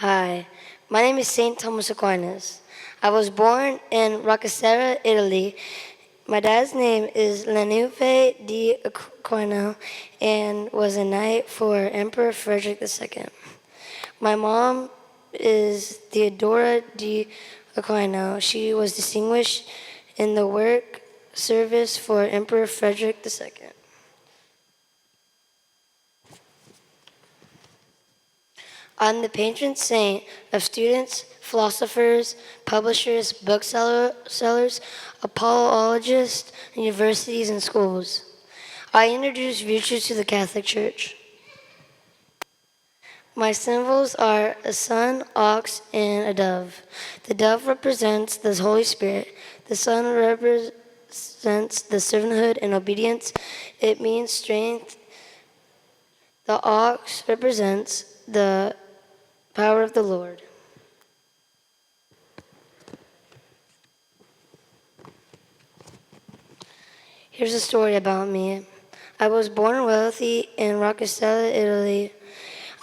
Hi, my name is Saint Thomas Aquinas. I was born in Roccasera, Italy. My dad's name is Lenupe di Aquino and was a knight for Emperor Frederick II. My mom is Theodora di Aquino. She was distinguished in the work service for Emperor Frederick II. I'm the patron saint of students, philosophers, publishers, booksellers, apologists, universities, and schools. I introduce virtues to the Catholic Church. My symbols are a sun, ox, and a dove. The dove represents the Holy Spirit. The sun represents the servanthood and obedience. It means strength. The ox represents the power of the Lord. Here's a story about me. I was born wealthy in Roccasella, Italy.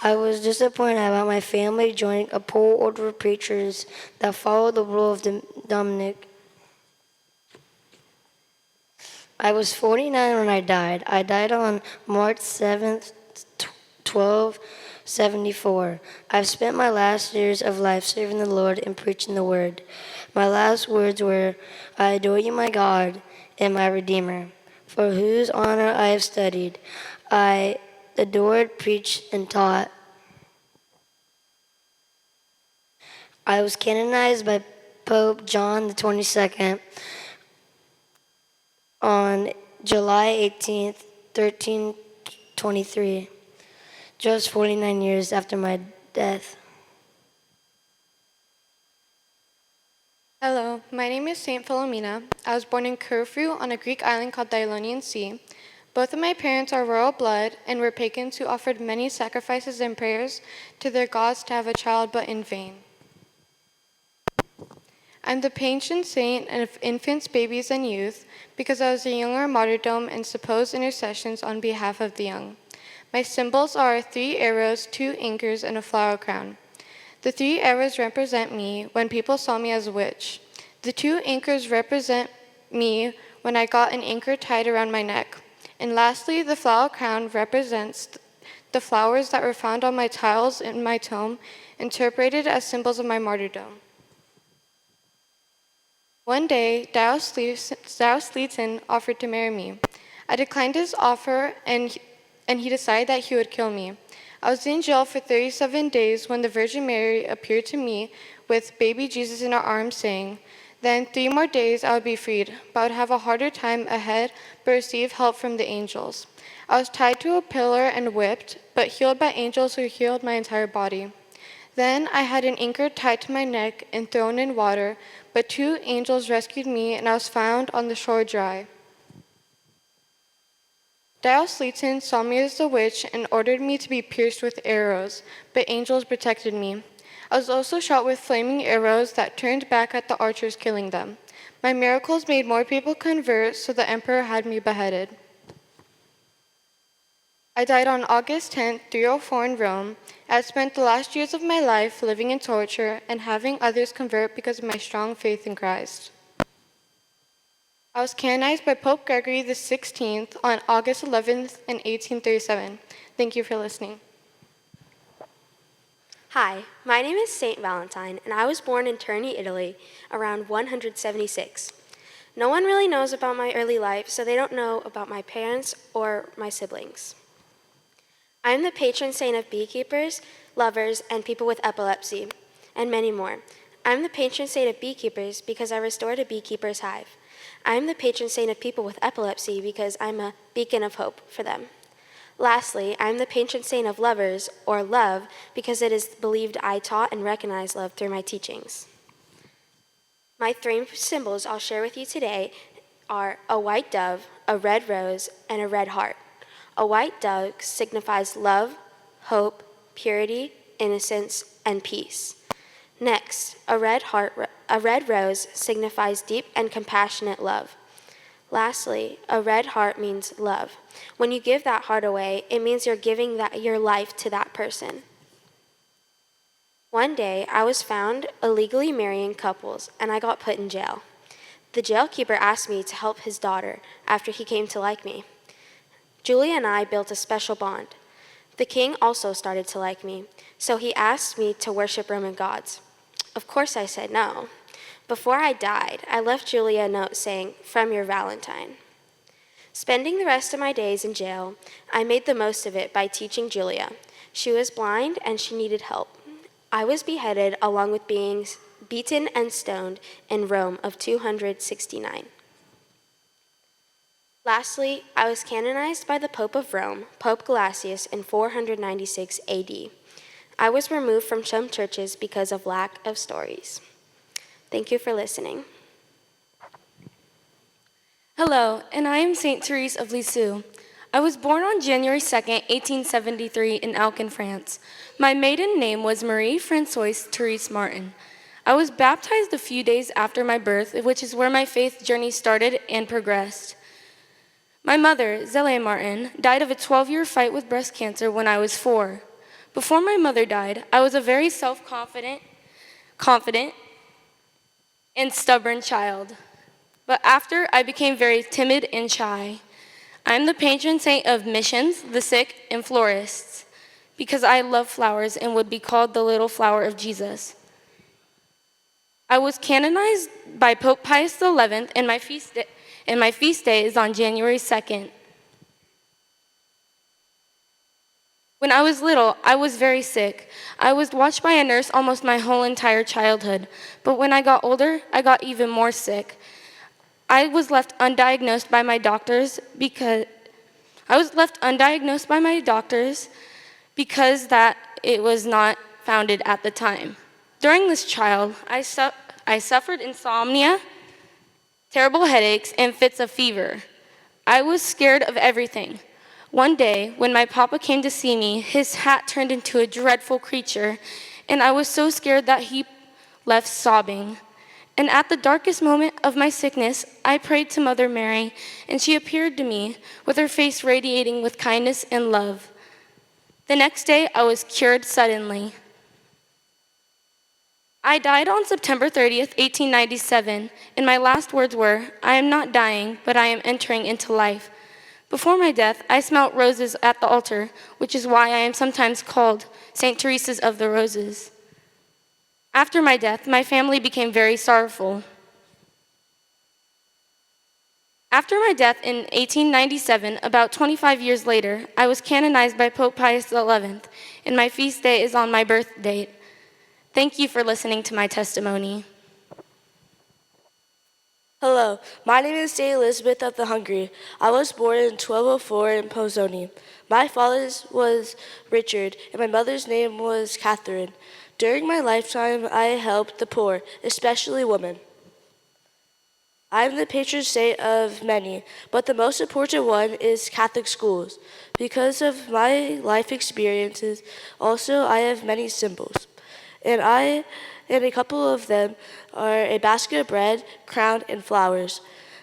I was disappointed about my family joining a poor order of preachers that followed the rule of Dominic. I was 49 when I died. I died on March 7th, 1274. I've spent my last years of life serving the Lord and preaching the word. My last words were, I adore you, my God, and my Redeemer, for whose honor I have studied. I adored, preached, and taught. I was canonized by Pope John the 22nd on July 18th, 1323, just 49 years after my death. Hello, my name is Saint Philomena. I was born in Corfu on a Greek island called the Ionian Sea. Both of my parents are royal blood and were pagans who offered many sacrifices and prayers to their gods to have a child, but in vain. I'm the patron saint of infants, babies, and youth because I was a younger martyrdom and supposed intercessions on behalf of the young. My symbols are 3 arrows, 2 anchors, and a flower crown. The 3 arrows represent me when people saw me as a witch. The 2 anchors represent me when I got an anchor tied around my neck. And lastly, the flower crown represents the flowers that were found on my tiles in my tomb, interpreted as symbols of my martyrdom. One day, Dao offered to marry me. I declined his offer, and he decided that he would kill me. I was in jail for 37 days when the Virgin Mary appeared to me with baby Jesus in her arms, saying, then 3 more days I would be freed, but I would have a harder time ahead, but receive help from the angels. I was tied to a pillar and whipped, but healed by angels who healed my entire body. Then I had an anchor tied to my neck and thrown in water, but 2 angels rescued me, and I was found on the shore dry. Diocletian saw me as a witch and ordered me to be pierced with arrows, but angels protected me. I was also shot with flaming arrows that turned back at the archers, killing them. My miracles made more people convert, so the emperor had me beheaded. I died on August 10, 304 in Rome. I had spent the last years of my life living in torture and having others convert because of my strong faith in Christ. I was canonized by Pope Gregory XVI on August 11th in 1837. Thank you for listening. Hi, my name is Saint Valentine, and I was born in Terni, Italy, around 176. No one really knows about my early life, so they don't know about my parents or my siblings. I am the patron saint of beekeepers, lovers, and people with epilepsy, and many more. I am the patron saint of beekeepers because I restored a beekeeper's hive. I am the patron saint of people with epilepsy because I'm a beacon of hope for them. Lastly, I am the patron saint of lovers, or love, because it is believed I taught and recognized love through my teachings. My 3 symbols I'll share with you today are a white dove, a red rose, and a red heart. A white dove signifies love, hope, purity, innocence, and peace. Next, a red rose signifies deep and compassionate love. Lastly, a red heart means love. When you give that heart away, it means you're giving your life to that person. One day, I was found illegally marrying couples, and I got put in jail. The jailkeeper asked me to help his daughter after he came to like me. Julia and I built a special bond. The king also started to like me, so he asked me to worship Roman gods. Of course, I said no. Before I died, I left Julia a note saying, "From your Valentine." Spending the rest of my days in jail, I made the most of it by teaching Julia. She was blind and she needed help. I was beheaded along with being beaten and stoned in Rome of 269. Lastly, I was canonized by the Pope of Rome, Pope Gelasius, in 496 AD. I was removed from some churches because of lack of stories. Thank you for listening. Hello, and I am Saint Therese of Lisieux. I was born on January 2nd, 1873 in Alcan, France. My maiden name was Marie Françoise Therese Martin. I was baptized a few days after my birth, which is where my faith journey started and progressed. My mother, Zélie Martin, died of a 12-year fight with breast cancer when I was 4. Before my mother died, I was a very self-confident, and stubborn child. But after, I became very timid and shy. I am the patron saint of missions, the sick, and florists, because I love flowers and would be called the little flower of Jesus. I was canonized by Pope Pius XI, and my feast day is on January 2nd. When I was little, I was very sick. I was watched by a nurse almost my whole entire childhood. But when I got older, I got even more sick. I was left undiagnosed by my doctors because that it was not founded at the time. During this trial, I suffered insomnia, terrible headaches, and fits of fever. I was scared of everything. One day, when my papa came to see me, his hat turned into a dreadful creature, and I was so scared that he left sobbing. And at the darkest moment of my sickness, I prayed to Mother Mary, and she appeared to me with her face radiating with kindness and love. The next day, I was cured suddenly. I died on September 30th, 1897, and my last words were, "I am not dying, but I am entering into life." Before my death, I smelt roses at the altar, which is why I am sometimes called St. Teresa's of the Roses. After my death, my family became very sorrowful. After my death in 1897, about 25 years later, I was canonized by Pope Pius XI, and my feast day is on my birth date. Thank you for listening to my testimony. Hello, my name is Saint Elizabeth of the Hungary. I was born in 1204 in Pozsony. My father's was Richard, and my mother's name was Catherine. During my lifetime, I helped the poor, especially women. I'm the patron saint of many, but the most important one is Catholic schools. Because of my life experiences, also I have many symbols. And a couple of them are a basket of bread, crown, and flowers.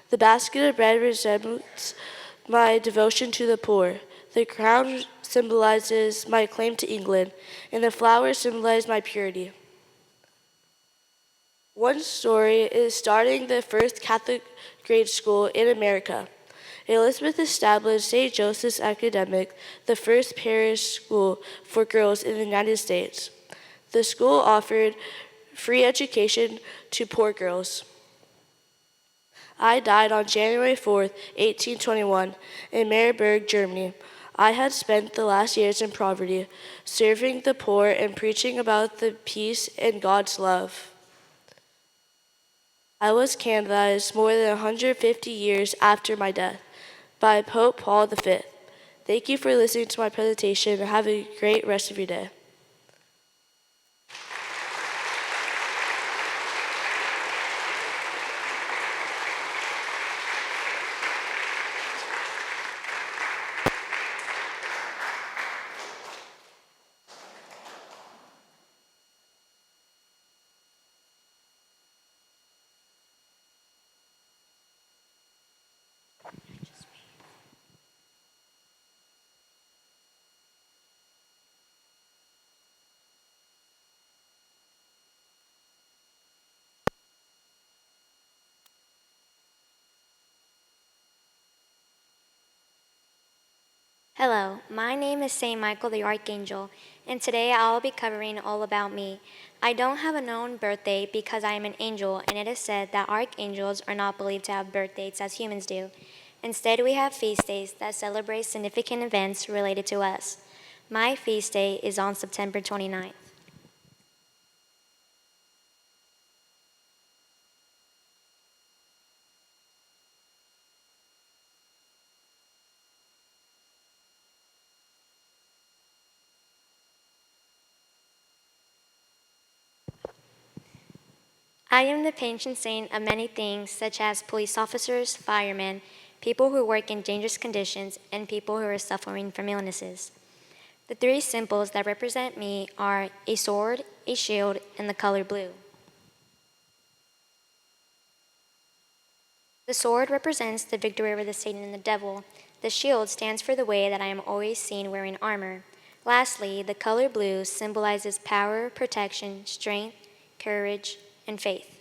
The basket of bread resembles my devotion to the poor. The crown symbolizes my claim to England, and the flowers symbolize my purity. One story is starting the first Catholic grade school in America. Elizabeth established St. Joseph's Academic, the first parish school for girls in the United States. The school offered free education to poor girls. I died on January 4th, 1821, in Marburg, Germany. I had spent the last years in poverty, serving the poor and preaching about the peace and God's love. I was canonized more than 150 years after my death by Pope Paul V. Thank you for listening to my presentation and have a great rest of your day. Hello, my name is Saint Michael the Archangel, and today I'll be covering all about me. I don't have a known birthday because I am an angel, and it is said that archangels are not believed to have birth dates as humans do. Instead, we have feast days that celebrate significant events related to us. My feast day is on September 29th. I am the patron saint of many things, such as police officers, firemen, people who work in dangerous conditions, and people who are suffering from illnesses. The three symbols that represent me are a sword, a shield, and the color blue. The sword represents the victory over the Satan and the devil. The shield stands for the way that I am always seen wearing armor. Lastly, the color blue symbolizes power, protection, strength, courage, and faith.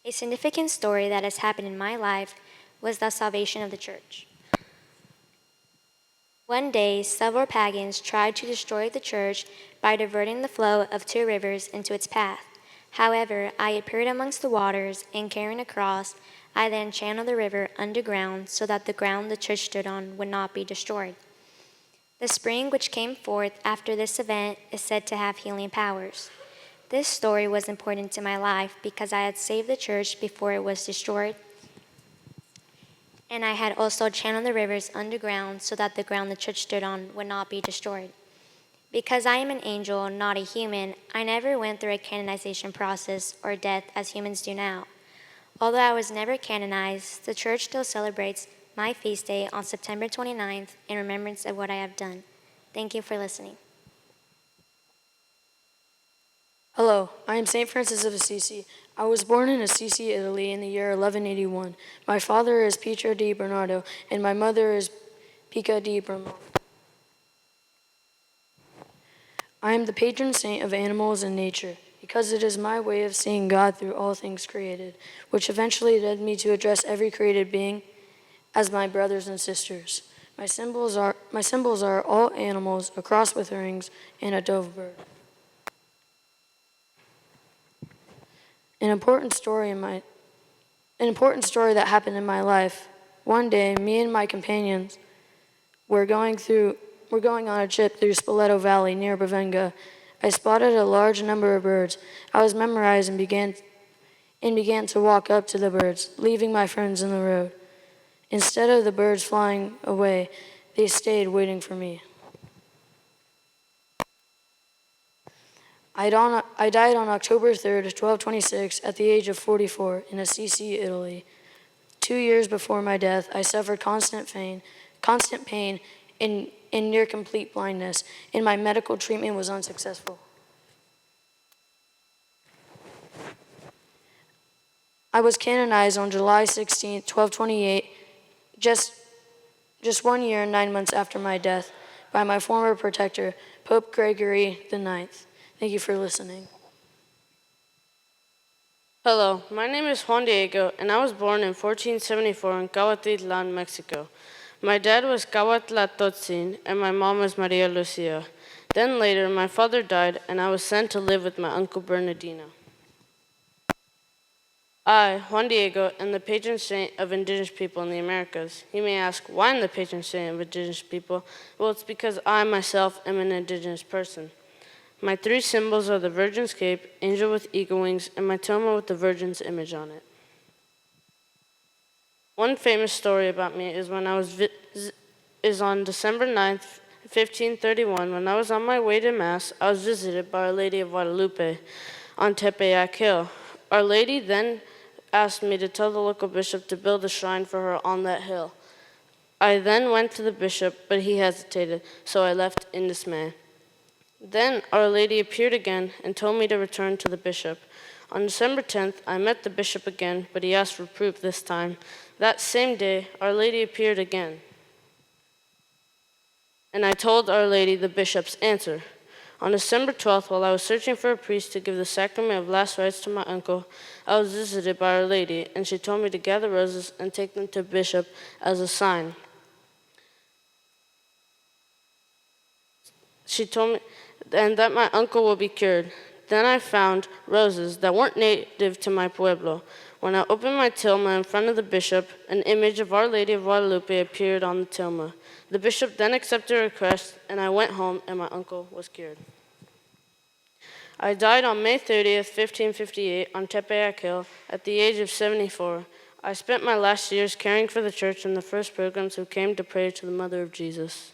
A significant story that has happened in my life was the salvation of the church. One day, several pagans tried to destroy the church by diverting the flow of two rivers into its path. However, I appeared amongst the waters, and carrying a cross, I then channeled the river underground so that the ground the church stood on would not be destroyed. The spring which came forth after this event is said to have healing powers. This story was important to my life because I had saved the church before it was destroyed, and I had also channeled the rivers underground so that the ground the church stood on would not be destroyed. Because I am an angel, not a human, I never went through a canonization process or death as humans do now. Although I was never canonized, the church still celebrates my feast day on September 29th in remembrance of what I have done. Thank you for listening. Hello, I am St. Francis of Assisi. I was born in Assisi, Italy in the year 1181. My father is Pietro di Bernardo, and my mother is Pica di Bramo. I am the patron saint of animals and nature, because it is my way of seeing God through all things created, which eventually led me to address every created being as my brothers and sisters. My symbols are all animals, a cross with rings, and a dove bird. An important story that happened in my life. One day, me and my companions were going on a trip through Spoleto Valley near Bravenga. I spotted a large number of birds. I was memorized and began to walk up to the birds, leaving my friends in the road. Instead of the birds flying away, they stayed waiting for me. I died on October 3rd, 1226, at the age of 44 in Assisi, Italy. 2 years before my death, I suffered constant pain, and near complete blindness, and my medical treatment was unsuccessful. I was canonized on July 16, 1228, just 1 year and 9 months after my death, by my former protector, Pope Gregory IX. Thank you for listening. Hello, my name is Juan Diego, and I was born in 1474 in Cahuatitlan, Mexico. My dad was Cahuatlatotsin, and my mom was Maria Lucia. Then later, my father died, and I was sent to live with my uncle Bernardino. I, Juan Diego, am the patron saint of indigenous people in the Americas. You may ask, why I'm the patron saint of indigenous people? Well, it's because I myself am an indigenous person. My three symbols are the Virgin's cape, angel with eagle wings, and my toma with the Virgin's image on it. One famous story about me is on December 9th, 1531, when I was on my way to Mass, I was visited by Our Lady of Guadalupe on Tepeyac Hill. Our Lady then asked me to tell the local bishop to build a shrine for her on that hill. I then went to the bishop, but he hesitated, so I left in dismay. Then Our Lady appeared again and told me to return to the bishop. On December 10th, I met the bishop again, but he asked for proof this time. That same day, Our Lady appeared again, and I told Our Lady the bishop's answer. On December 12th, while I was searching for a priest to give the sacrament of last rites to my uncle, I was visited by Our Lady, and she told me to gather roses and take them to the bishop as a sign. She told me, and that my uncle will be cured. Then I found roses that weren't native to my pueblo. When I opened my tilma in front of the bishop, an image of Our Lady of Guadalupe appeared on the tilma. The bishop then accepted a request, and I went home, and my uncle was cured. I died on May 30th, 1558, on Tepeyac Hill, at the age of 74. I spent my last years caring for the church and the first pilgrims who came to pray to the Mother of Jesus.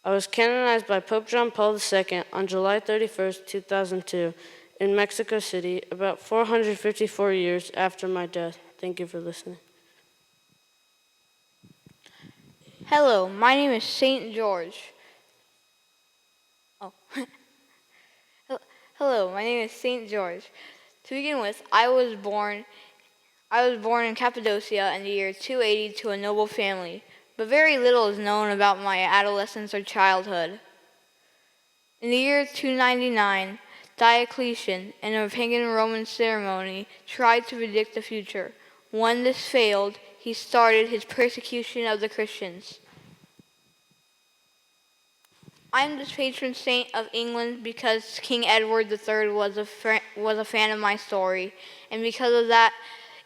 I was canonized by Pope John Paul II on July 31st, 2002, in Mexico City, about 454 years after my death. Thank you for listening. Hello, my name is Saint George. Oh. Hello, my name is Saint George. To begin with, I was born in Cappadocia in the year 280 to a noble family, but very little is known about my adolescence or childhood. In the year 299, Diocletian, in a pagan Roman ceremony, tried to predict the future. When this failed, he started his persecution of the Christians. I am the patron saint of England because King Edward III was a fan of my story, and because of that,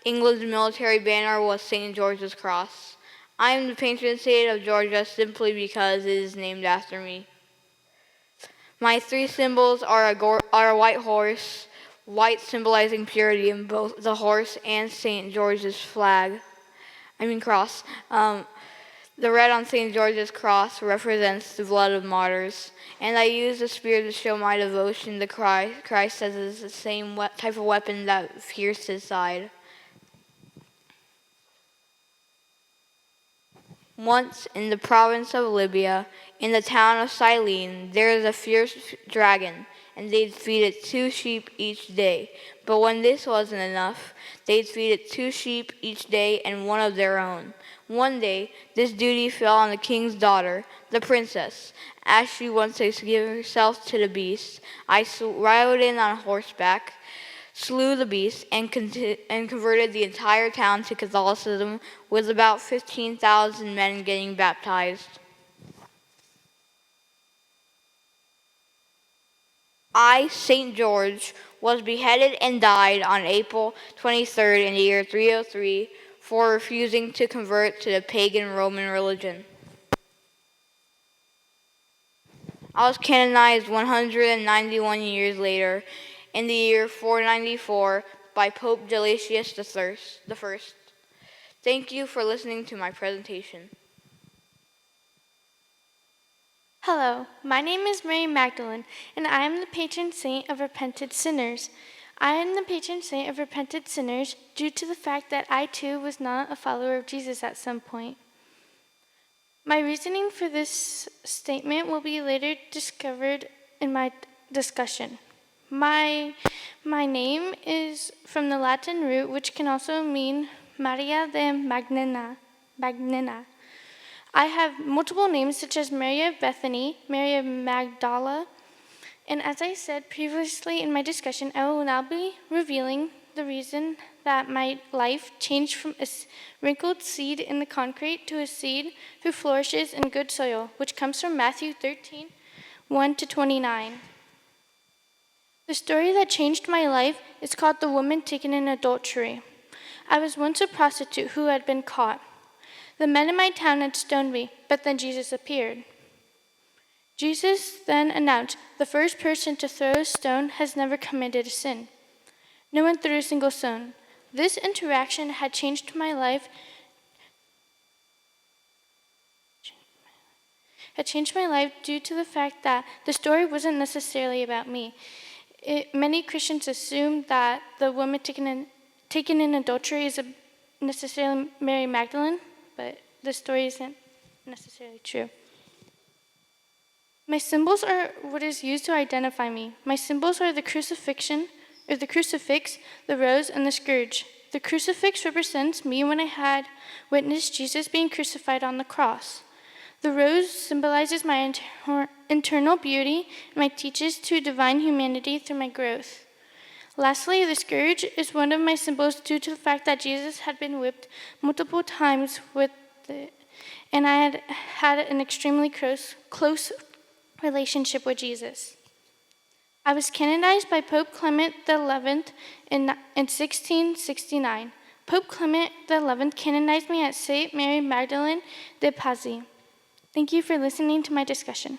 England's military banner was St. George's Cross. I am the patron saint of Georgia simply because it is named after me. My three symbols are a white horse, white symbolizing purity in both the horse and St. George's cross. The red on St. George's cross represents the blood of martyrs, and I use the spear to show my devotion to Christ as it's the same type of weapon that pierced his side. Once in the province of Libya, in the town of Cylene, there is a fierce dragon, and they'd feed it 2 sheep each day. But when this wasn't enough, they'd feed it 2 sheep each day and one of their own. One day, this duty fell on the king's daughter, the princess. As she wanted to give herself to the beast, I rode in on horseback, slew the beast, and converted the entire town to Catholicism, with about 15,000 men getting baptized. I, St. George, was beheaded and died on April 23rd in the year 303 for refusing to convert to the pagan Roman religion. I was canonized 191 years later in the year 494 by Pope Gelasius I. Thank you for listening to my presentation. Hello, my name is Mary Magdalene, and I am the patron saint of repentant sinners. I am the patron saint of repentant sinners due to the fact that I too was not a follower of Jesus at some point. My reasoning for this statement will be later discovered in my discussion. My name is from the Latin root, which can also mean Maria de Magnena. I have multiple names such as Mary of Bethany, Mary of Magdala, and as I said previously in my discussion, I will now be revealing the reason that my life changed from a wrinkled seed in the concrete to a seed who flourishes in good soil, which comes from Matthew 13, 1-29. The story that changed my life is called The Woman Taken in Adultery. I was once a prostitute who had been caught. The men in my town had stoned me, but then Jesus appeared. Jesus then announced, "The first person to throw a stone has never committed a sin." No one threw a single stone. This interaction had changed my life. Due to the fact that the story wasn't necessarily about me. Many Christians assume that the woman taken in adultery is necessarily Mary Magdalene, but the story isn't necessarily true. My symbols are what is used to identify me. My symbols are the crucifix, the rose, and the scourge. The crucifix represents me when I had witnessed Jesus being crucified on the cross. The rose symbolizes my internal beauty and my teaches to divine humanity through my growth. Lastly, the scourge is one of my symbols due to the fact that Jesus had been whipped multiple times with it, and I had had an extremely close relationship with Jesus. I was canonized by Pope Clement XI in 1669. Pope Clement XI canonized me at St. Mary Magdalene de Pazzi. Thank you for listening to my discussion.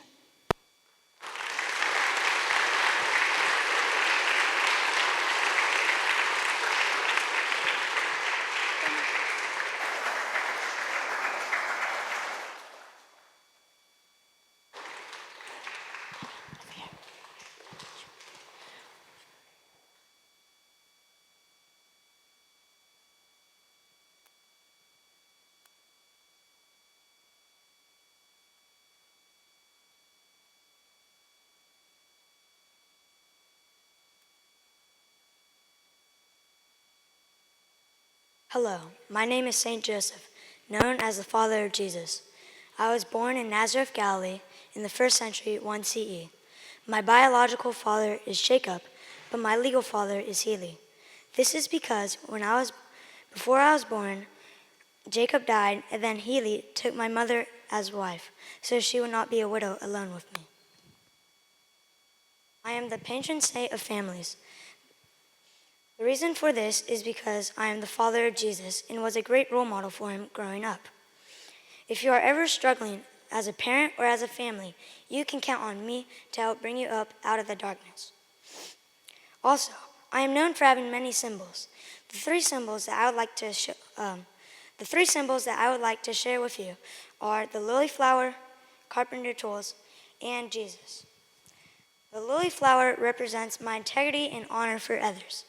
Hello, my name is Saint Joseph, known as the Father of Jesus. I was born in Nazareth, Galilee, in the 1st century 1 CE. My biological father is Jacob, but my legal father is Heli. This is because before I was born, Jacob died, and then Heli took my mother as wife, so she would not be a widow alone with me. I am the patron saint of families. The reason for this is because I am the father of Jesus and was a great role model for him growing up. If you are ever struggling as a parent or as a family, you can count on me to help bring you up out of the darkness. Also, I am known for having many symbols. The three symbols that I would like to share with you are the lily flower, carpenter tools, and Jesus. The lily flower represents my integrity and honor for others.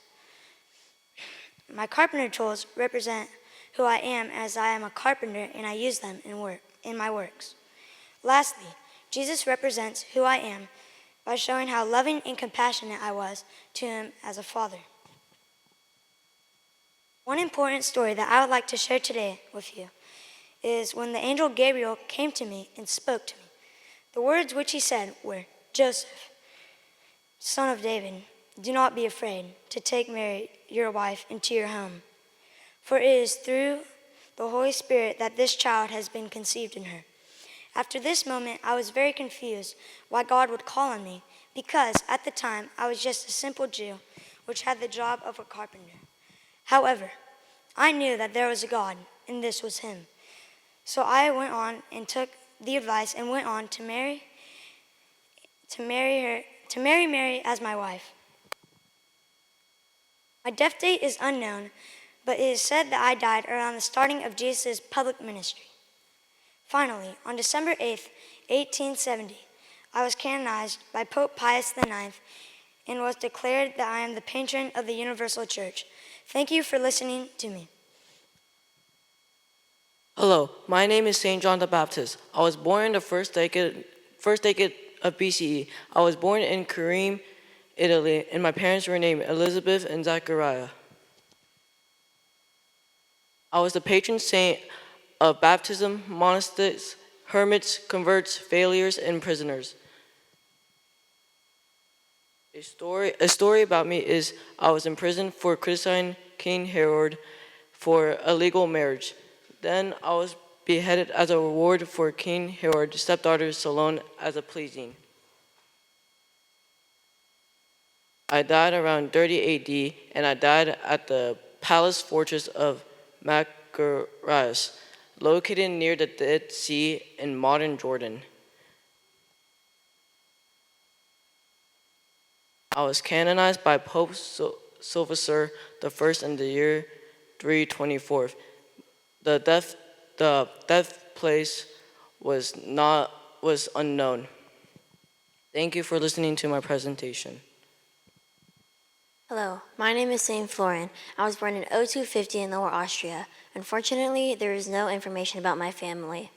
My carpenter tools represent who I am, as I am a carpenter and I use them in my works. Lastly, Jesus represents who I am by showing how loving and compassionate I was to him as a father. One important story that I would like to share today with you is when the angel Gabriel came to me and spoke to me. The words which he said were, "Joseph, son of David, do not be afraid to take Mary, your wife, into your home. For it is through the Holy Spirit that this child has been conceived in her." After this moment, I was very confused why God would call on me, because at the time I was just a simple Jew, which had the job of a carpenter. However, I knew that there was a God, and this was him. So I went on and took the advice and went on to marry Mary as my wife. My death date is unknown, but it is said that I died around the starting of Jesus' public ministry. Finally, on December 8th, 1870, I was canonized by Pope Pius IX and was declared that I am the patron of the Universal Church. Thank you for listening to me. Hello, my name is Saint John the Baptist. I was born in the first decade of BCE. I was born in Careme, Italy, and my parents were named Elizabeth and Zachariah. I was the patron saint of baptism, monastics, hermits, converts, failures, and prisoners. A story about me is I was in prison for criticizing King Herod for illegal marriage. Then I was beheaded as a reward for King Herod's stepdaughter Salome as a pleasing. I died around 30 AD, and I died at the palace fortress of Machaerus, located near the Dead Sea in modern Jordan. I was canonized by Pope Sylvester I in the year 324. The death place was unknown. Thank you for listening to my presentation. Hello, my name is Saint Florian. I was born in 0250 in Lower Austria. Unfortunately, there is no information about my family.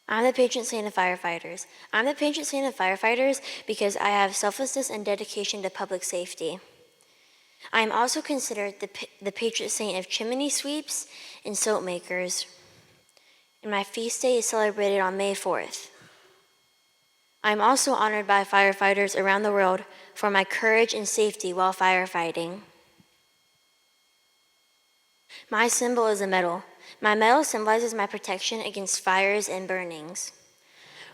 I'm the patron saint of firefighters. I'm the patron saint of firefighters because I have selflessness and dedication to public safety. I am also considered the patron saint of chimney sweeps and soap makers. And my feast day is celebrated on May 4th. I am also honored by firefighters around the world for my courage and safety while firefighting. My symbol is a medal. My medal symbolizes my protection against fires and burnings.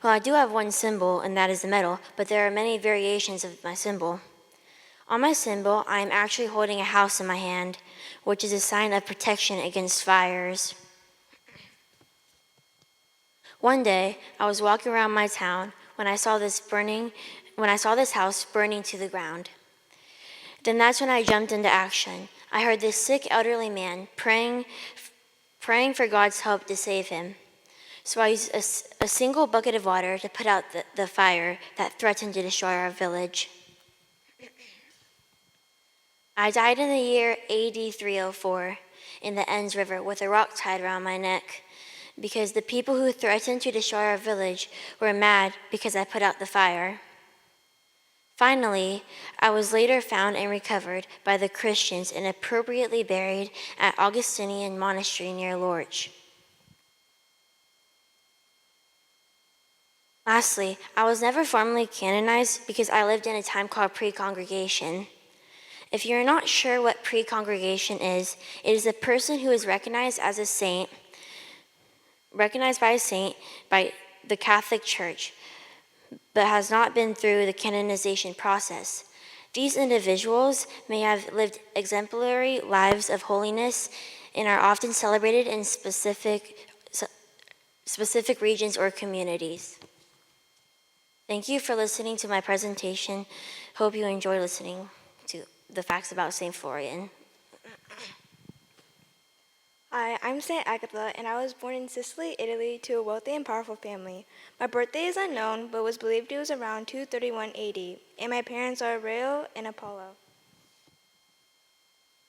Well, I do have one symbol, and that is the medal, but there are many variations of my symbol. On my symbol, I am actually holding a house in my hand, which is a sign of protection against fires. One day, I was walking around my town when I saw this house burning to the ground. Then that's when I jumped into action. I heard this sick elderly man praying for God's help to save him. So I used a single bucket of water to put out the fire that threatened to destroy our village. I died in the year AD 304 in the Enns River with a rock tied around my neck because the people who threatened to destroy our village were mad because I put out the fire. Finally, I was later found and recovered by the Christians and appropriately buried at Augustinian Monastery near Lorch. Lastly, I was never formally canonized because I lived in a time called pre-congregation. If you're not sure what pre-congregation is, it is a person who is recognized by a saint by the Catholic Church, but has not been through the canonization process. These individuals may have lived exemplary lives of holiness and are often celebrated in specific regions or communities. Thank you for listening to my presentation. Hope you enjoy listening to the facts about St. Florian. Hi, I'm St. Agatha, and I was born in Sicily, Italy, to a wealthy and powerful family. My birthday is unknown, but was believed it was around 231 AD, and my parents are Rheo and Apollo.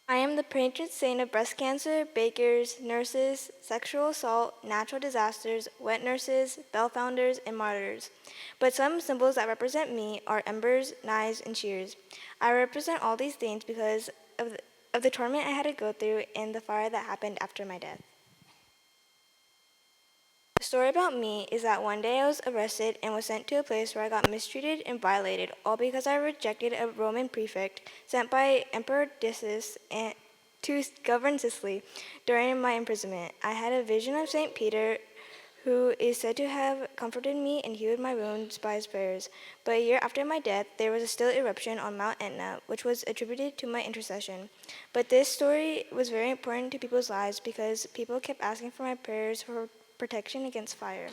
I am the patron saint of breast cancer, bakers, nurses, sexual assault, natural disasters, wet nurses, bell founders, and martyrs. But some symbols that represent me are embers, knives, and shears. I represent all these things because of the torment I had to go through and the fire that happened after my death. The story about me is that one day I was arrested and was sent to a place where I got mistreated and violated, all because I rejected a Roman prefect sent by Emperor Decius to govern Sicily. During my imprisonment, I had a vision of St. Peter, who is said to have comforted me and healed my wounds by his prayers. But a year after my death, there was a still eruption on Mount Etna, which was attributed to my intercession. But this story was very important to people's lives because people kept asking for my prayers for protection against fire.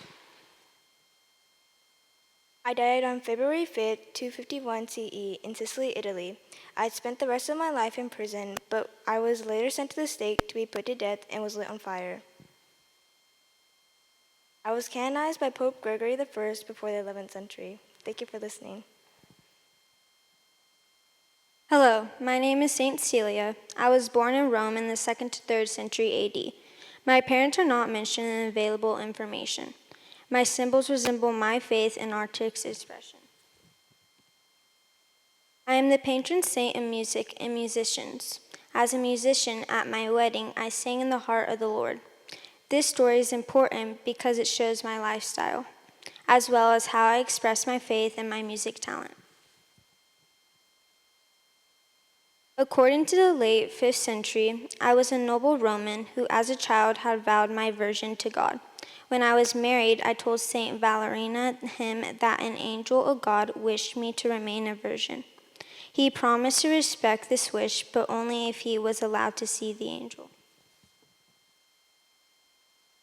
I died on February 5th, 251 CE in Sicily, Italy. I had spent the rest of my life in prison, but I was later sent to the stake to be put to death and was lit on fire. I was canonized by Pope Gregory I before the 11th century. Thank you for listening. Hello, my name is Saint Celia. I was born in Rome in the 2nd to 3rd century AD. My parents are not mentioned in available information. My symbols resemble my faith and artistic expression. I am the patron saint of music and musicians. As a musician, at my wedding, I sang in the heart of the Lord. This story is important because it shows my lifestyle, as well as how I express my faith and my music talent. According to the late 5th century, I was a noble Roman who as a child had vowed my virgin to God. When I was married, I told Saint Valerina him that an angel of God wished me to remain a virgin. He promised to respect this wish, but only if he was allowed to see the angel.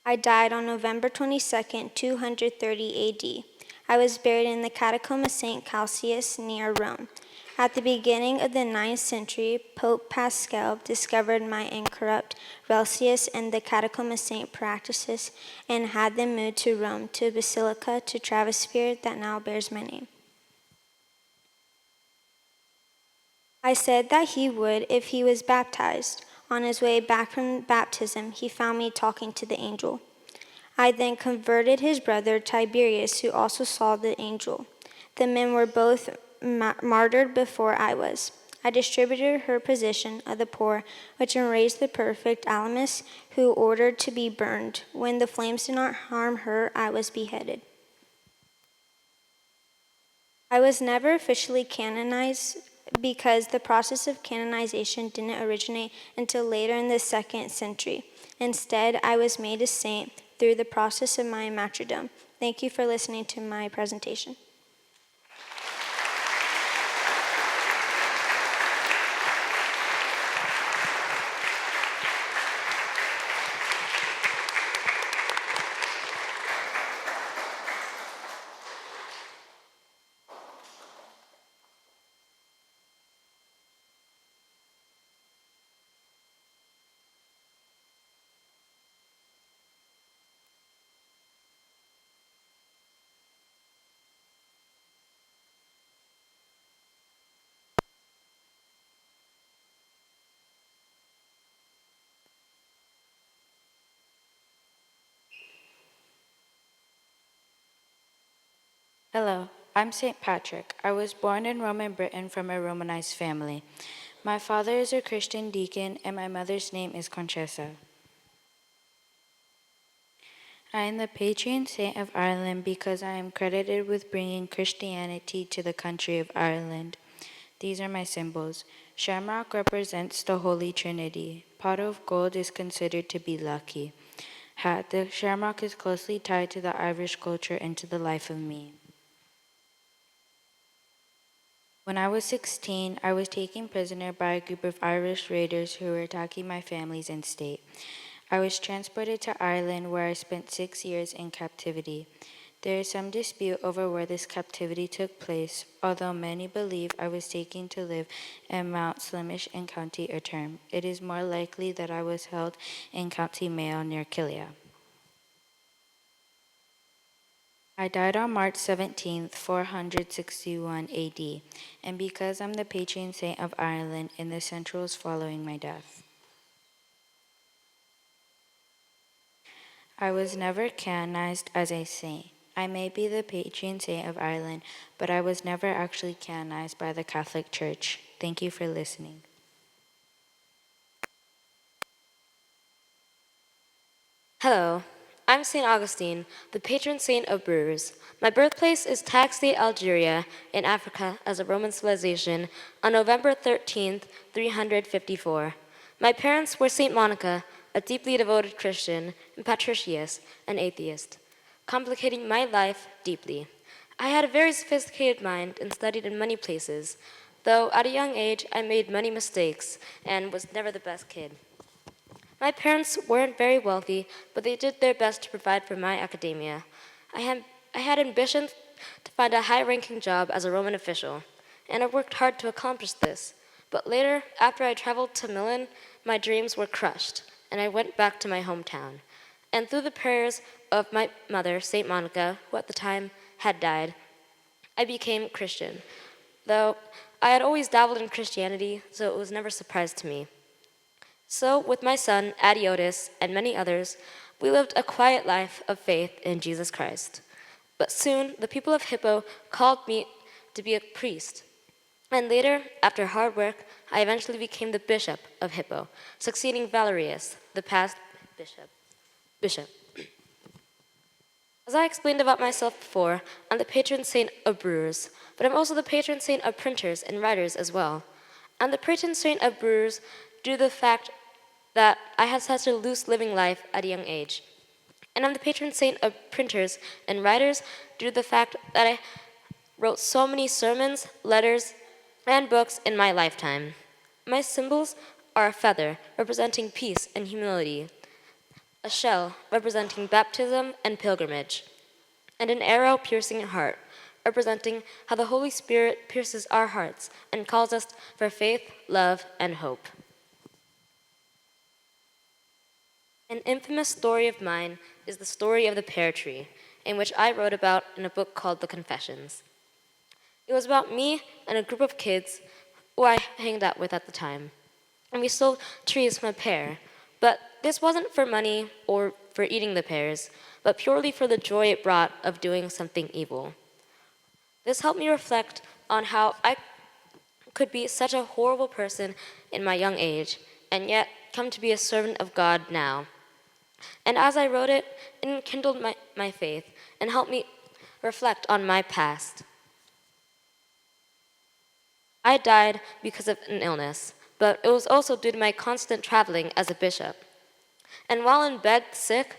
I died on November 22nd, 230 AD. I was buried in the catacomb of St. Calsius near Rome. At the beginning of the 9th century, Pope Pascal discovered my incorrupt relics in the catacomb of St. Praxedes and had them moved to Rome to a basilica to Trastevere that now bears my name. I said that he would if he was baptized. On his way back from baptism, he found me talking to the angel. I then converted his brother Tiberius, who also saw the angel. The men were both martyred before I was. I distributed her possession of the poor, which enraged the prefect Alamus, who ordered to be burned. When the flames did not harm her, I was beheaded. I was never officially canonized because the process of canonization didn't originate until later in the 2nd century. Instead, I was made a saint through the process of my martyrdom. Thank you for listening to my presentation. Hello, I'm St. Patrick. I was born in Roman Britain from a Romanized family. My father is a Christian deacon, and my mother's name is Conchessa. I am the patron saint of Ireland because I am credited with bringing Christianity to the country of Ireland. These are my symbols. Shamrock represents the Holy Trinity. Pot of gold is considered to be lucky. Hat. The shamrock is closely tied to the Irish culture and to the life of me. When I was 16, I was taken prisoner by a group of Irish raiders who were attacking my families and state. I was transported to Ireland, where I spent 6 years in captivity. There is some dispute over where this captivity took place, although many believe I was taken to live in Mount Slemish in County Antrim. It is more likely that I was held in County Mayo near Killia. I died on March 17, 461 AD, and because I'm the patron saint of Ireland, in the centuries following my death. I was never canonized as a saint. I may be the patron saint of Ireland, but I was never actually canonized by the Catholic Church. Thank you for listening. Hello, I'm St. Augustine, the patron saint of brewers. My birthplace is Tag State, Algeria, in Africa as a Roman civilization on November 13th, 354. My parents were St. Monica, a deeply devoted Christian, and Patricius, an atheist, complicating my life deeply. I had a very sophisticated mind and studied in many places, though at a young age I made many mistakes and was never the best kid. My parents weren't very wealthy, but they did their best to provide for my academia. I had ambitions to find a high-ranking job as a Roman official, and I worked hard to accomplish this. But later, after I traveled to Milan, my dreams were crushed, and I went back to my hometown. And through the prayers of my mother, St. Monica, who at the time had died, I became Christian, though I had always dabbled in Christianity, so it was never a surprise to me. So, with my son, Adiotis, and many others, we lived a quiet life of faith in Jesus Christ. But soon, the people of Hippo called me to be a priest. And later, after hard work, I eventually became the bishop of Hippo, succeeding Valerius, the past bishop. As I explained about myself before, I'm the patron saint of brewers, but I'm also the patron saint of printers and writers as well. I'm the patron saint of brewers due to the fact that I had such a loose living life at a young age. And I'm the patron saint of printers and writers due to the fact that I wrote so many sermons, letters, and books in my lifetime. My symbols are a feather, representing peace and humility, a shell, representing baptism and pilgrimage, and an arrow piercing a heart, representing how the Holy Spirit pierces our hearts and calls us for faith, love, and hope. An infamous story of mine is the story of the pear tree, in which I wrote about in a book called The Confessions. It was about me and a group of kids who I hanged out with at the time, and we sold trees from a pear. But this wasn't for money or for eating the pears, but purely for the joy it brought of doing something evil. This helped me reflect on how I could be such a horrible person in my young age, and yet come to be a servant of God now. And as I wrote it, it enkindled my faith and helped me reflect on my past. I died because of an illness, but it was also due to my constant traveling as a bishop. And while in bed sick,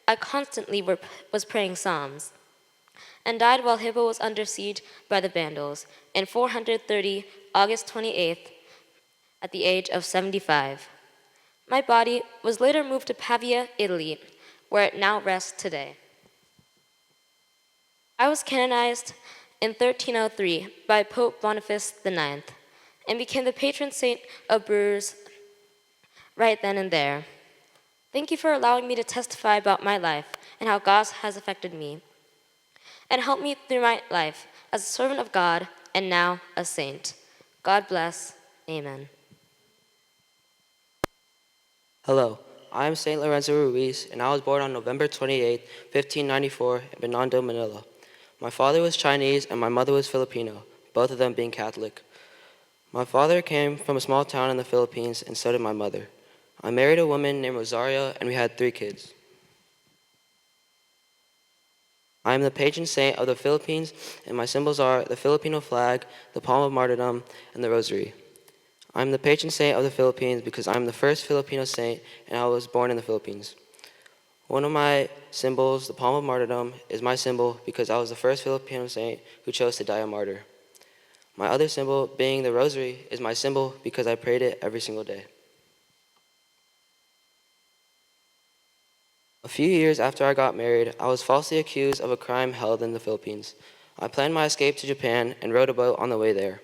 I constantly was praying psalms. and died while Hippo was under siege by the Vandals in 430, August 28th, at the age of 75. My body was later moved to Pavia, Italy, where it now rests today. I was canonized in 1303 by Pope Boniface IX and became the patron saint of brewers right then and there. Thank you for allowing me to testify about my life and how God has affected me, and helped me through my life as a servant of God and now a saint. God bless. Amen. Hello, I am St. Lorenzo Ruiz, and I was born on November 28, 1594, in Binondo, Manila. My father was Chinese and my mother was Filipino, both of them being Catholic. My father came from a small town in the Philippines, and so did my mother. I married a woman named Rosario, and we had 3 kids. I am the patron saint of the Philippines, and my symbols are the Filipino flag, the palm of martyrdom, and the rosary. I am the patron saint of the Philippines because I am the first Filipino saint, and I was born in the Philippines. One of my symbols, the palm of martyrdom, is my symbol because I was the first Filipino saint who chose to die a martyr. My other symbol, being the rosary, is my symbol because I prayed it every single day. A few years after I got married, I was falsely accused of a crime held in the Philippines. I planned my escape to Japan and rode a boat on the way there.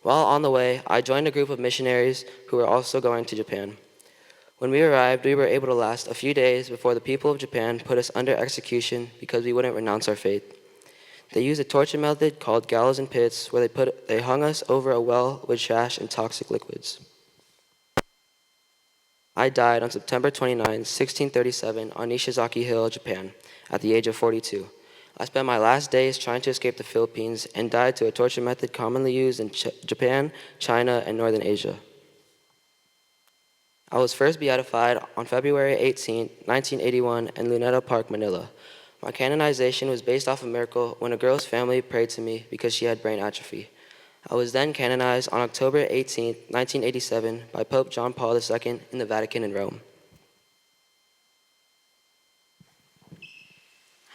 While on the way, I joined a group of missionaries who were also going to Japan. When we arrived, we were able to last a few days before the people of Japan put us under execution because we wouldn't renounce our faith. They used a torture method called gallows and pits, where they hung us over a well with trash and toxic liquids. I died on September 29, 1637, on Nishizaki Hill, Japan, at the age of 42. I spent my last days trying to escape the Philippines and died to a torture method commonly used in Japan, China, and Northern Asia. I was first beatified on February 18, 1981, in Luneta Park, Manila. My canonization was based off a miracle when a girl's family prayed to me because she had brain atrophy. I was then canonized on October 18, 1987, by Pope John Paul II in the Vatican in Rome.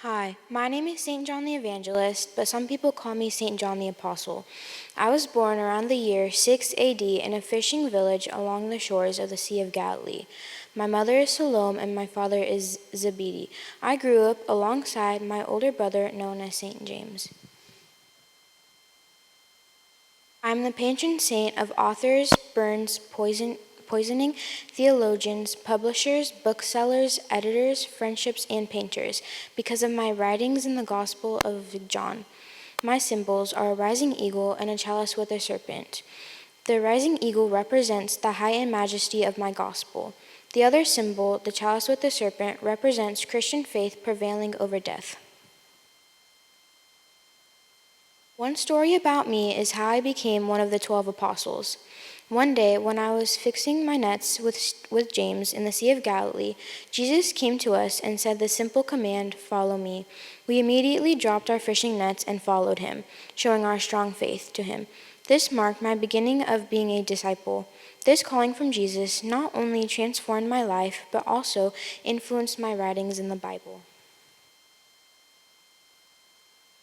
Hi, my name is St. John the Evangelist, but some people call me St. John the Apostle. I was born around the year 6 AD in a fishing village along the shores of the Sea of Galilee. My mother is Salome and my father is Zebedee. I grew up alongside my older brother known as St. James. I'm the patron saint of authors, burns, poisoning, theologians, publishers, booksellers, editors, friendships, and painters, because of my writings in the Gospel of John. My symbols are a rising eagle and a chalice with a serpent. The rising eagle represents the height and majesty of my gospel. The other symbol, the chalice with the serpent, represents Christian faith prevailing over death. One story about me is how I became one of the 12 apostles. One day, when I was fixing my nets with James in the Sea of Galilee, Jesus came to us and said the simple command, "Follow me." We immediately dropped our fishing nets and followed him, showing our strong faith to him. This marked my beginning of being a disciple. This calling from Jesus not only transformed my life, but also influenced my writings in the Bible.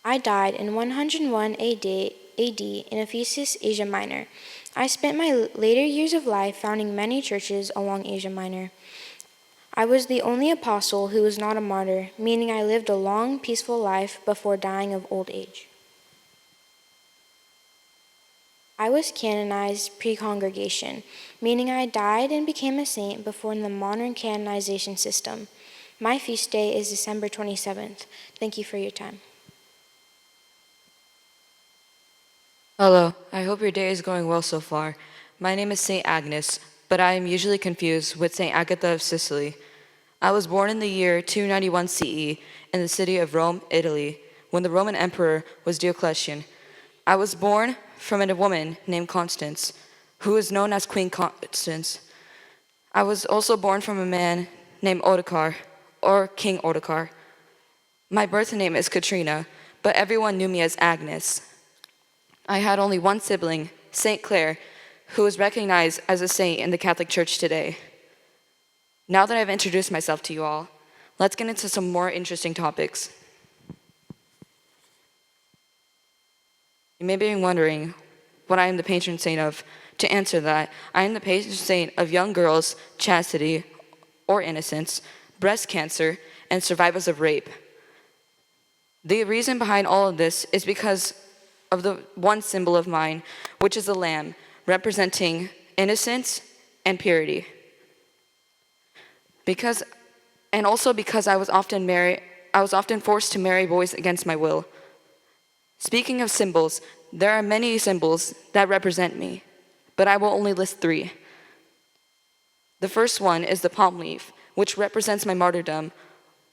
I died in 101 AD in Ephesus, Asia Minor. I spent my later years of life founding many churches along Asia Minor. I was the only apostle who was not a martyr, meaning I lived a long, peaceful life before dying of old age. I was canonized pre-congregation, meaning I died and became a saint before the modern canonization system. My feast day is December 27th. Thank you for your time. Hello, I hope your day is going well so far. My name is St. Agnes, but I am usually confused with St. Agatha of Sicily. I was born in the year 291 CE in the city of Rome, Italy, when the Roman Emperor was Diocletian. I was born from a woman named Constance, who is known as Queen Constance. I was also born from a man named Ottokar, or King Ottokar. My birth name is Katrina, but everyone knew me as Agnes. I had only one sibling, St. Clare, who is recognized as a saint in the Catholic Church today. Now that I've introduced myself to you all, let's get into some more interesting topics. You may be wondering what I am the patron saint of. To answer that, I am the patron saint of young girls, chastity or innocence, breast cancer, and survivors of rape. The reason behind all of this is because of the one symbol of mine, which is a lamb, representing innocence and purity. Because I was often forced to marry boys against my will. Speaking of symbols, there are many symbols that represent me, but I will only list 3. The first one is the palm leaf, which represents my martyrdom.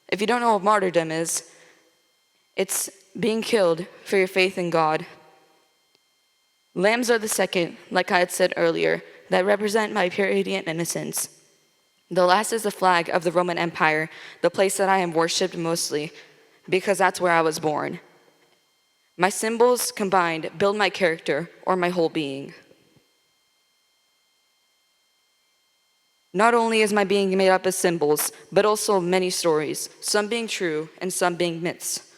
If you don't know what martyrdom is, it's being killed for your faith in God. Lambs are the second, like I had said earlier, that represent my purity and innocence. The last is the flag of the Roman Empire, the place that I am worshipped mostly, because that's where I was born. My symbols combined build my character or my whole being. Not only is my being made up of symbols, but also many stories, some being true and some being myths.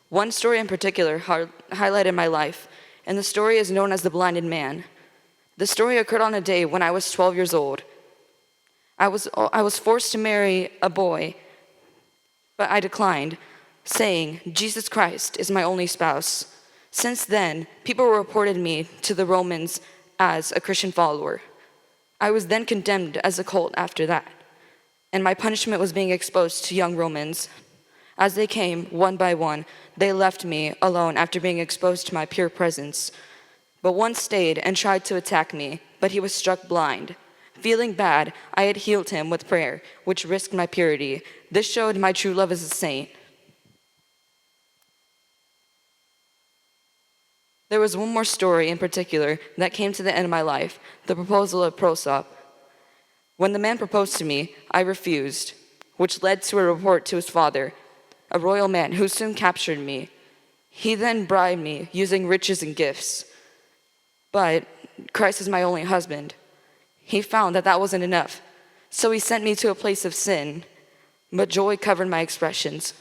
One story in particular highlighted my life, and the story is known as the Blinded Man. The story occurred on a day when I was 12 years old. I was forced to marry a boy, but I declined, saying, Jesus Christ is my only spouse. Since then, people reported me to the Romans as a Christian follower. I was then condemned as a cult after that, and my punishment was being exposed to young Romans. As they came, one by one, they left me alone after being exposed to my pure presence. But one stayed and tried to attack me, but he was struck blind. Feeling bad, I had healed him with prayer, which risked my purity. This showed my true love as a saint. There was one more story in particular that came to the end of my life, the proposal of Prosop. When the man proposed to me, I refused, which led to a report to his father, a royal man who soon captured me. He then bribed me using riches and gifts. But Christ is my only husband. He found that that wasn't enough, so he sent me to a place of sin, but joy covered my expressions.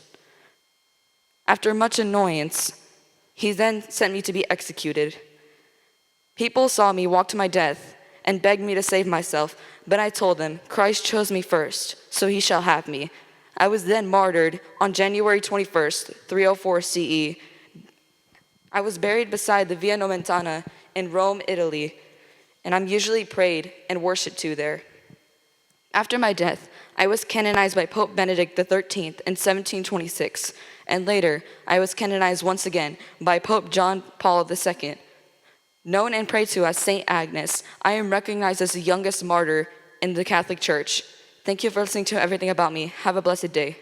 After much annoyance, he then sent me to be executed. People saw me walk to my death and begged me to save myself, but I told them, Christ chose me first, so he shall have me. I was then martyred on January 21st, 304 CE. I was buried beside the Via Nomentana in Rome, Italy, and I'm usually prayed and worshiped to there. After my death, I was canonized by Pope Benedict XIII in 1726, and later I was canonized once again by Pope John Paul II. Known and prayed to as Saint Agnes, I am recognized as the youngest martyr in the Catholic Church. Thank you for listening to everything about me. Have a blessed day.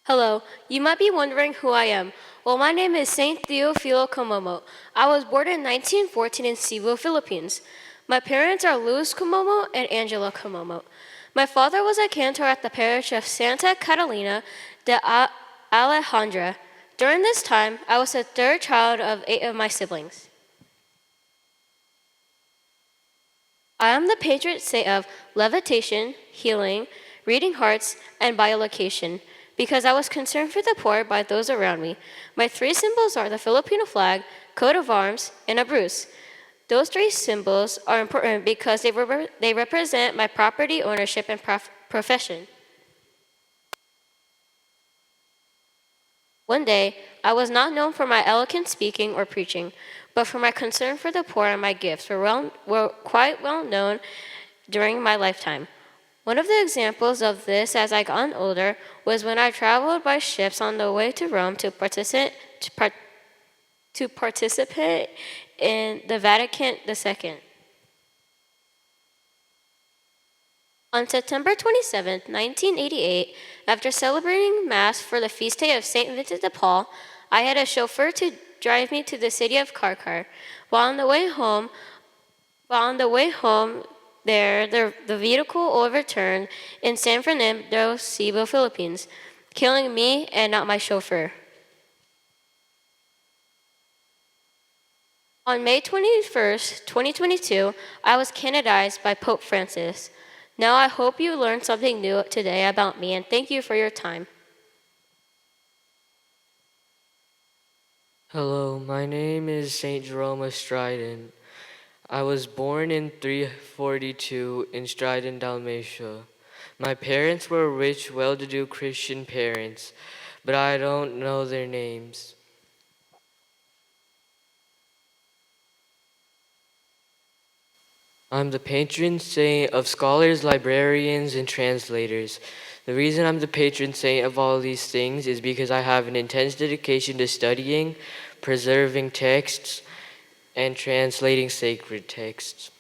Hello, you might be wondering who I am. Well, my name is Saint Teofilo Comomo. I was born in 1914 in Cebu, Philippines. My parents are Luis Comomo and Angela Comomo. My father was a cantor at the parish of Santa Catalina de Alejandra. During this time, I was the third child of 8 of my siblings. I am the patron saint of levitation, healing, reading hearts, and biolocation. Because I was concerned for the poor by those around me. My 3 symbols are the Filipino flag, coat of arms, and a bruise. Those 3 symbols are important because they represent my property ownership and profession. One day, I was not known for my eloquent speaking or preaching, but for my concern for the poor, and my gifts were quite well known during my lifetime. One of the examples of this as I got older was when I traveled by ships on the way to Rome to participate in the Vatican II. On September 27, 1988, after celebrating Mass for the feast day of St. Vincent de Paul, I had a chauffeur to drive me to the city of Karkar. While on the way home, the vehicle overturned in San Fernando, Cebu, Philippines, killing me and not my chauffeur. On May 21st, 2022, I was canonized by Pope Francis. Now I hope you learned something new today about me, and thank you for your time. Hello, my name is St. Jerome of Stridon. I was born in 342 in Stridon, Dalmatia. My parents were rich, well-to-do Christian parents, but I don't know their names. I'm the patron saint of scholars, librarians, and translators. The reason I'm the patron saint of all these things is because I have an intense dedication to studying, preserving texts, and translating sacred texts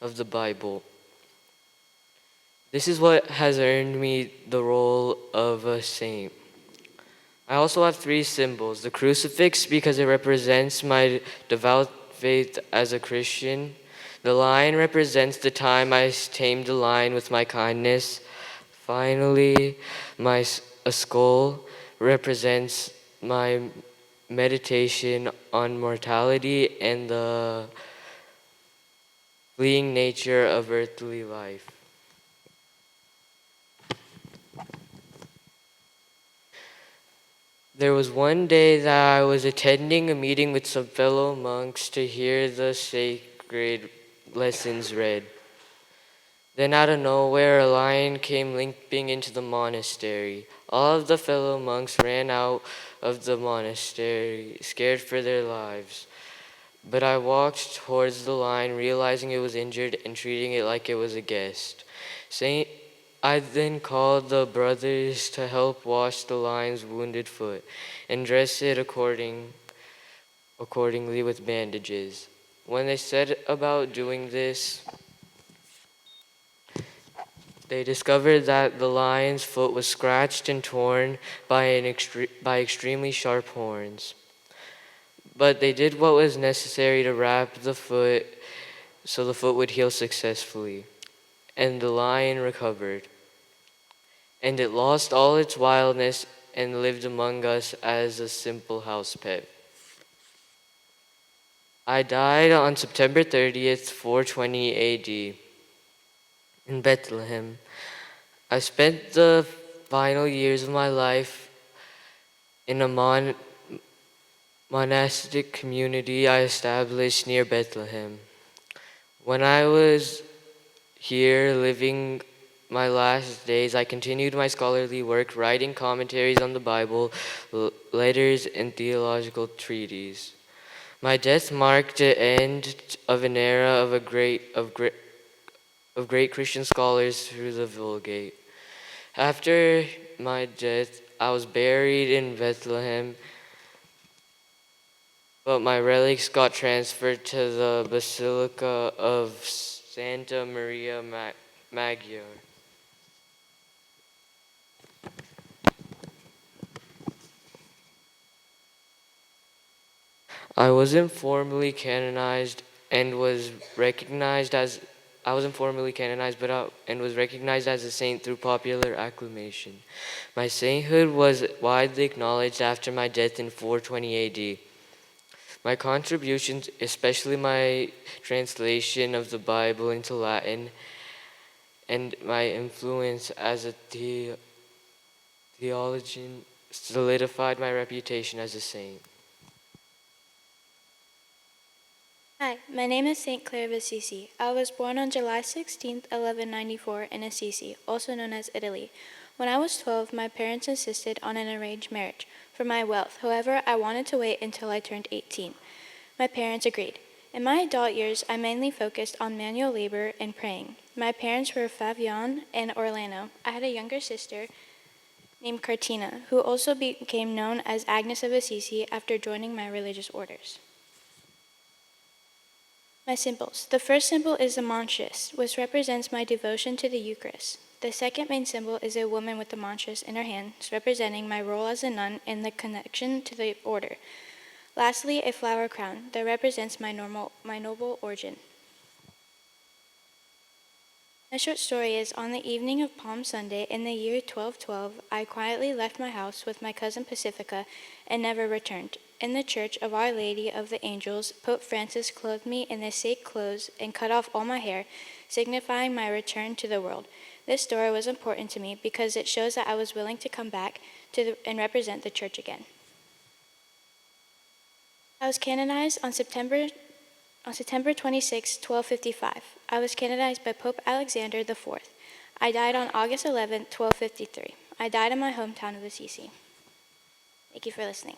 of the Bible. This is what has earned me the role of a saint. I also have 3 symbols: the crucifix because it represents my devout faith as a Christian. The lion represents the time I tamed the lion with my kindness. Finally, a skull represents my meditation on mortality and the fleeting nature of earthly life. There was one day that I was attending a meeting with some fellow monks to hear the sacred lessons read. Then out of nowhere, a lion came limping into the monastery. All of the fellow monks ran out of the monastery, scared for their lives. But I walked towards the lion, realizing it was injured and treating it like it was a guest. I then called the brothers to help wash the lion's wounded foot and dress it accordingly with bandages. When they set about doing this, they discovered that the lion's foot was scratched and torn by extremely sharp horns. But they did what was necessary to wrap the foot so the foot would heal successfully. And the lion recovered. And it lost all its wildness and lived among us as a simple house pet. I died on September 30th, 420 AD in Bethlehem. I spent the final years of my life in a monastic community I established near Bethlehem. When I was here living my last days, I continued my scholarly work, writing commentaries on the Bible, letters, and theological treatises. My death marked the end of an era of great Christian scholars through the Vulgate. After my death, I was buried in Bethlehem, but my relics got transferred to the Basilica of Santa Maria Maggiore. I wasn't formally canonized and was recognized as a saint through popular acclamation. My sainthood was widely acknowledged after my death in 420 AD. My contributions, especially my translation of the Bible into Latin, and my influence as a theologian solidified my reputation as a saint. Hi, my name is St. Clare of Assisi. I was born on July 16, 1194, in Assisi, also known as Italy. When I was 12, my parents insisted on an arranged marriage for my wealth. However, I wanted to wait until I turned 18. My parents agreed. In my adult years, I mainly focused on manual labor and praying. My parents were Fabian and Orlando. I had a younger sister named Cartina, who also became known as Agnes of Assisi after joining my religious orders. My symbols. The first symbol is the Monstrous, which represents my devotion to the Eucharist. The second main symbol is a woman with the mantras in her hands, representing my role as a nun and the connection to the order. Lastly, a flower crown that represents my noble origin. The short story is, on the evening of Palm Sunday in the year 1212, I quietly left my house with my cousin Pacifica and never returned. In the Church of Our Lady of the Angels, Pope Francis clothed me in the sacred clothes and cut off all my hair, signifying my return to the world. This story was important to me because it shows that I was willing to come back and represent the Church again. I was canonized on September 26, 1255. I was canonized by Pope Alexander IV. I died on August 11, 1253. I died in my hometown of Assisi. Thank you for listening.